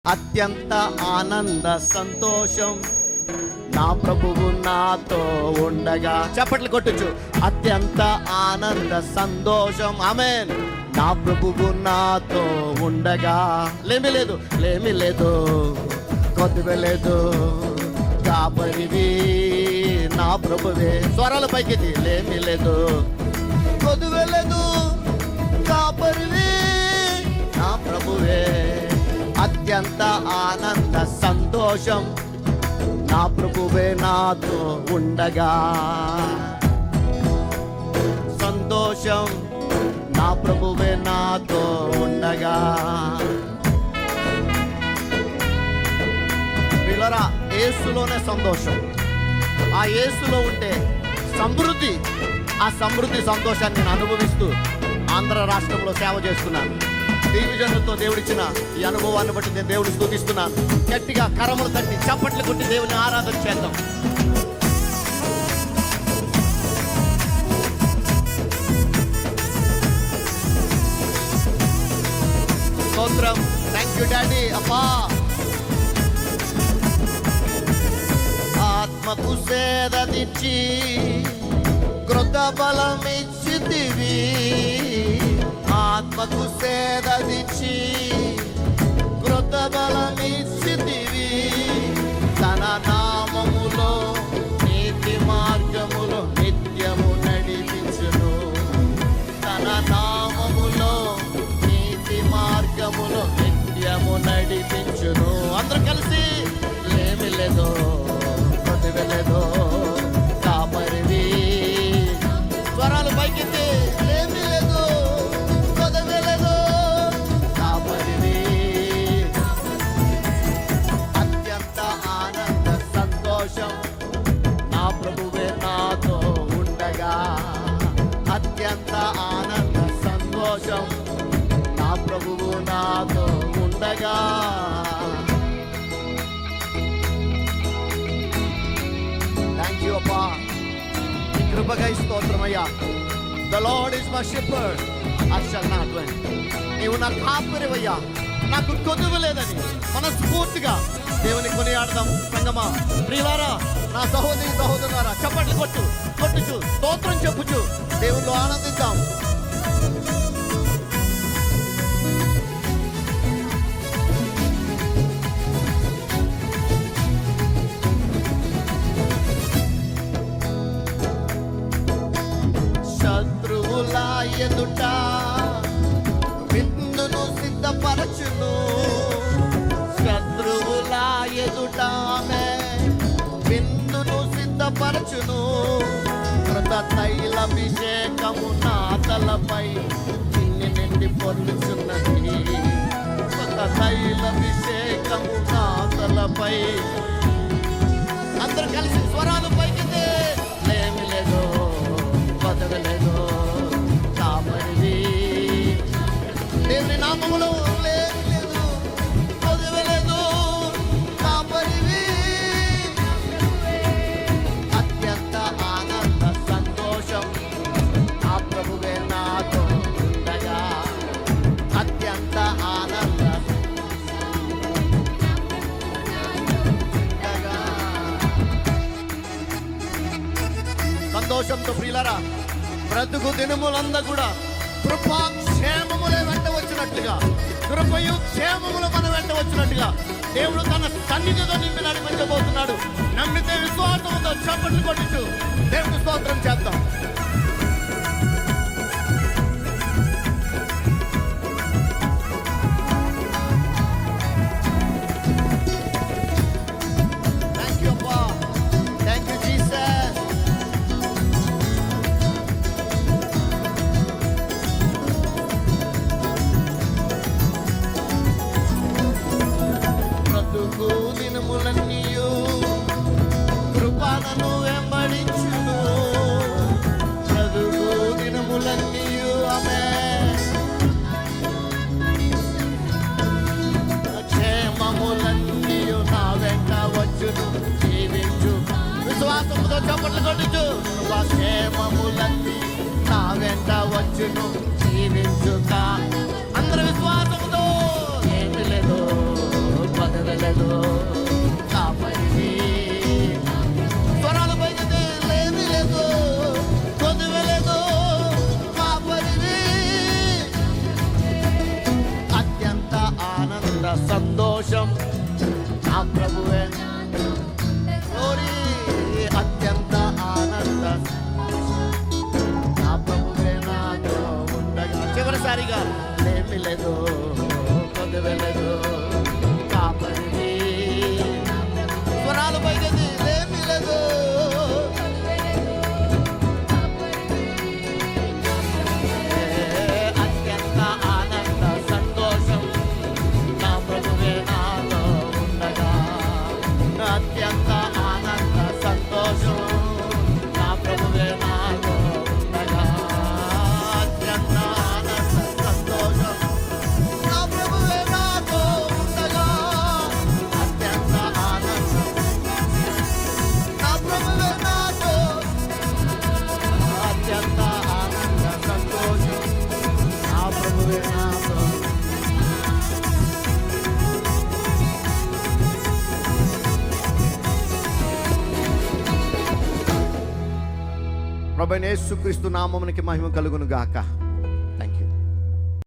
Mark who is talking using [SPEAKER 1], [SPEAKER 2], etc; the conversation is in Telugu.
[SPEAKER 1] అత్యంత ఆనంద సంతోషం నా ప్రభువు నాతో ఉండగా. చప్పట్లు కొట్టుచు. అత్యంత ఆనంద సంతోషం, ఆమేన్. నా ప్రభువు నాతో ఉండగా. లేమి లేదు కొద్దిగా లేదు, కాపరివి నా ప్రభువే. స్వరాల పైకి. లేమి లేదు కొద్దిగా లేదు, కాపరివి నా ప్రభువే. అత్యంత ఆనంద సంతోషం నా ప్రభువే నాతో ఉండగా. సంతోషం నా ప్రభువే నాతో ఉండగా. పిల్లరా, యేసులోనే సంతోషం. ఆ యేసులో ఉంటే సమృద్ధి. ఆ సమృద్ధి సంతోషాన్ని నేను అనుభవిస్తూ ఆంధ్ర రాష్ట్రంలో సేవ చేస్తున్నాను. దీవిజనులతో దేవుడిచ్చిన ఈ అనుభవాన్ని బట్టి నేను దేవుడిని స్తుతిస్తున్నాను. గట్టిగా కరములు తట్టి చప్పట్లు కొట్టి దేవుని ఆరాధన చేద్దాం. స్తోత్రం. Thank you daddy. అబ్బా, ఆత్మకు సేదనిచ్చి కృత బలమిచ్చితివి. ఆత్మకు సేదనిచ్చి కృత బలమిచ్చితివి. తన నామములో నీతి మార్గములో నిత్యము నడిపించును. తన నామములో నీతి మార్గములో నిత్యము నడిపించును. అందరూ కలిసి. లేమి లేదు కొద్దిగా లేదు, కాపరివి. స్వరాలు పైకింది. లేమి లేదు కొద్దిగా లేదు, కాపరివి. అత్యంత ఆనంద సంతోషం నా ప్రభువే నాతో ఉండగా. అత్యంత ఆనంద సంతోషం నా ప్రభువు నాతో ఉండగా. థ్యాంక్ యూ అబ్బా, నీ కృపకై స్తోత్రమయ్యా. The lord is my shepherd, I shall not want. నీవు నా కాపరివయ్యా, నాకు కొదువు లేదని మనస్ఫూర్తిగా దేవుని కొనియాడదాం. సంగమా, ప్రియులారా, నా సహోదరి సహోదరులారా, చప్పట్లు కొట్టుచు స్తోత్రం చెప్పుచు దేవునిలో ఆనందిద్దాం. శత్రువుల ఎదుట విందును సిద్ధపరచును. శత్రువుల ఎదుట ఆమె విందును సిద్ధపరచును. కృత తైలాభిషేకము నా తలపై నిన్ను నిండి పొర్లుచున్నది. కృత తైలాభిషేకము నా తలపై. అందరూ కలిసి స్వరాలు పైకి. లేమి లేదు కొదవలేదు, కాపరివి. దేవుని నామములో లేమి లేదు కొదవలేదు, కాపరివి. అత్యంత ఆనంద సంతోషం ఆ ప్రభువే నాతో ఉండగా. అత్యంత ఆనంద సంతోషంతో ప్రియులారా, బ్రతుకు దినములంతా కూడా కృపాక్షేమములే వెంట వచ్చినట్లుగా, కృపయు క్షేమములు మన వెంట వచ్చినట్టుగా దేవుడు తన సన్నిధితో నింపి నడిపించబోతున్నాడు. నమ్మితే విశ్వాసంతో చప్పట్లు కొట్టించు దేవుడు స్తోత్రం చేద్దాం. థ్యాంక్ యూ అబ్బా, థ్యాంక్ యూ జీసస్. బ్రతుకు దినములన్నీయు కృపను వెంబడించును. బ్రతుకు దినములన్నీయు ఆమె క్షేమములన్నీయు నా వెంట వచ్చును. జీవించు విశ్వాసముతో చప్పట్లు కొట్టుచు. క్షేమములన్నీ నా వెంట వచ్చును. జీవించుతా అందరూ విశ్వాసముతో. ఏమి లేదు సంతోషం నా ప్రభువే గ్లోరీ అత్యంత ఆనంద నా ప్రభువే నాతో ఉండగా చివరిసారిగా లేమి లేదు కొద్దివెలేదు కాపరిని స్వరాలు పైకి లేమి లేదు అత్యంత ఆనంద సంతోషం నా ప్రభువే నాతో ఉండగా అత్యంత ఆనంద సంతోషం నా ప్రభువే నాతో ఉండగా అత్యంత ఆనంద సంతోషం నా ప్రభువే నాతో ఉండగా అత్యంత ఆనంద నా ప్రభువే నాతో అత్యంత ఆనంద సంతోషం నా ప్రభువే నాతో ప్రభువైన యేసుక్రీస్తు నామమునికి మహిమ కలుగును గాక.